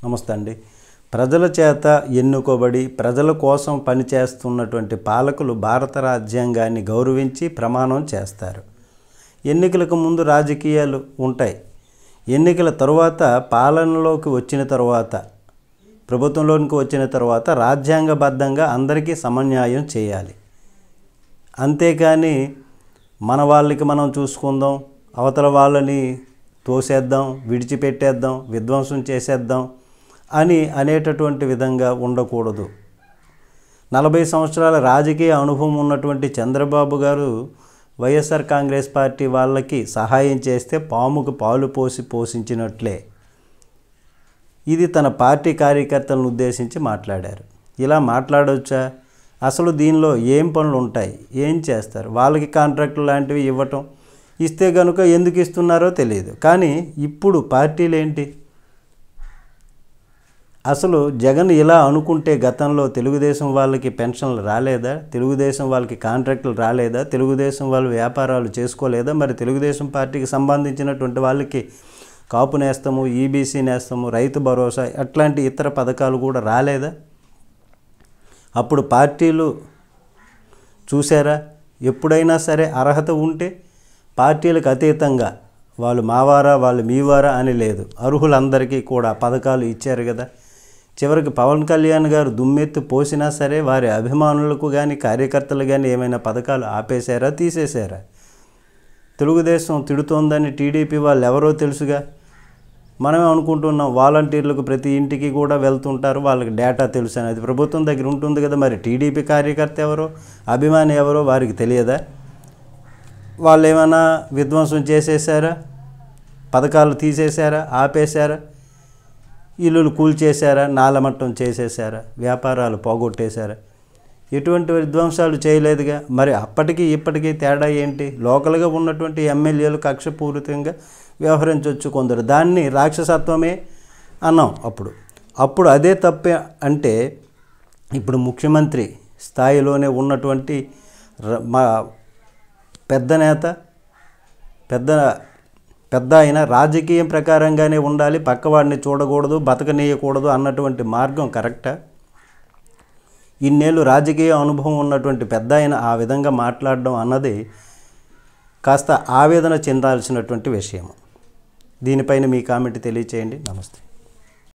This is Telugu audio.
నమస్తే అండి. ప్రజల చేత ఎన్నుకోబడి ప్రజల కోసం పనిచేస్తున్నటువంటి పాలకులు భారత రాజ్యాంగాన్ని గౌరవించి ప్రమాణం చేస్తారు. ఎన్నికలకు ముందు రాజకీయాలు ఉంటాయి. ఎన్నికల తరువాత పాలనలోకి వచ్చిన తర్వాత, ప్రభుత్వంలోనికి వచ్చిన తర్వాత రాజ్యాంగబద్ధంగా అందరికీ సమన్యాయం చేయాలి. అంతేకాని మన వాళ్ళకి మనం చూసుకుందాం, అవతల వాళ్ళని తోసేద్దాం, విడిచిపెట్టేద్దాం, విధ్వంసం చేసేద్దాం అని అనేటటువంటి విధంగా ఉండకూడదు. 40 సంవత్సరాల రాజకీయ అనుభవం ఉన్నటువంటి చంద్రబాబు గారు వైఎస్ఆర్ కాంగ్రెస్ పార్టీ వాళ్ళకి సహాయం చేస్తే పాముకు పాలు పోసి పోషించినట్లే. ఇది తన పార్టీ కార్యకర్తలను ఉద్దేశించి మాట్లాడారు. ఇలా మాట్లాడవచ్చా? అసలు దీనిలో ఏం పనులు ఉంటాయి, ఏం చేస్తారు? వాళ్ళకి కాంట్రాక్టులు లాంటివి ఇవ్వటం, ఇస్తే కనుక ఎందుకు ఇస్తున్నారో తెలియదు. కానీ ఇప్పుడు పార్టీలు ఏంటి? అసలు జగన్ ఇలా అనుకుంటే గతంలో తెలుగుదేశం వాళ్ళకి పెన్షన్లు రాలేదా? తెలుగుదేశం వాళ్ళకి కాంట్రాక్టులు రాలేదా? తెలుగుదేశం వాళ్ళు వ్యాపారాలు చేసుకోలేదా? మరి తెలుగుదేశం పార్టీకి సంబంధించినటువంటి వాళ్ళకి కాపు నేస్తము, ఈబీసీ నేస్తము, రైతు భరోసా అట్లాంటి ఇతర పథకాలు కూడా రాలేదా? అప్పుడు పార్టీలు చూసారా? ఎప్పుడైనా సరే అర్హత ఉంటే పార్టీలకు అతీతంగా వాళ్ళు మావారా వాళ్ళు మీవారా అని లేదు, అర్హులందరికీ కూడా పథకాలు ఇచ్చారు కదా. చివరికి పవన్ కళ్యాణ్ గారు దుమ్మెత్తి పోసినా సరే వారి అభిమానులకు కానీ కార్యకర్తలు కానీ ఏమైనా పథకాలు ఆపేశారా, తీసేశారా? తెలుగుదేశం తిడుతోందని టీడీపీ వాళ్ళు ఎవరో తెలుసుగా. మనమే అనుకుంటున్నాం వాలంటీర్లకు ప్రతి ఇంటికి కూడా వెళ్తుంటారు, వాళ్ళకి డేటా తెలుసు అనేది ప్రభుత్వం దగ్గర ఉంటుంది కదా. మరి టీడీపీ కార్యకర్త ఎవరో, అభిమాని ఎవరో వారికి తెలియదా? వాళ్ళు ఏమైనా విధ్వంసం చేసేసారా? పథకాలు తీసేశారా, ఆపేశారా? ఇల్లులు కూల్చేశారా, నాలమట్టం చేసేసారా, వ్యాపారాలు పోగొట్టేశారా? ఎటువంటి విధ్వంసాలు చేయలేదుగా. మరి అప్పటికి ఇప్పటికీ తేడా ఏంటి? లోకల్గా ఉన్నటువంటి ఎమ్మెల్యేలు కక్షపూరితంగా వ్యవహరించవచ్చు కొందరు, దాన్ని రాక్షసత్వమే అన్నాం. అప్పుడు అదే తప్పే అంటే ఇప్పుడు ముఖ్యమంత్రి స్థాయిలోనే ఉన్నటువంటి మా పెద్ద నేత, పెద్ద ఆయన రాజకీయం ప్రకారంగానే ఉండాలి, పక్కవాడిని చూడకూడదు, బతకనీయకూడదు అన్నటువంటి మార్గం కరెక్టా? ఇన్నేళ్ళు రాజకీయ అనుభవం ఉన్నటువంటి పెద్ద ఆయన ఆ విధంగా మాట్లాడడం అన్నది కాస్త ఆవేదన చెందాల్సినటువంటి విషయం. దీనిపైన మీ కామెంట్ తెలియచేయండి. నమస్తే.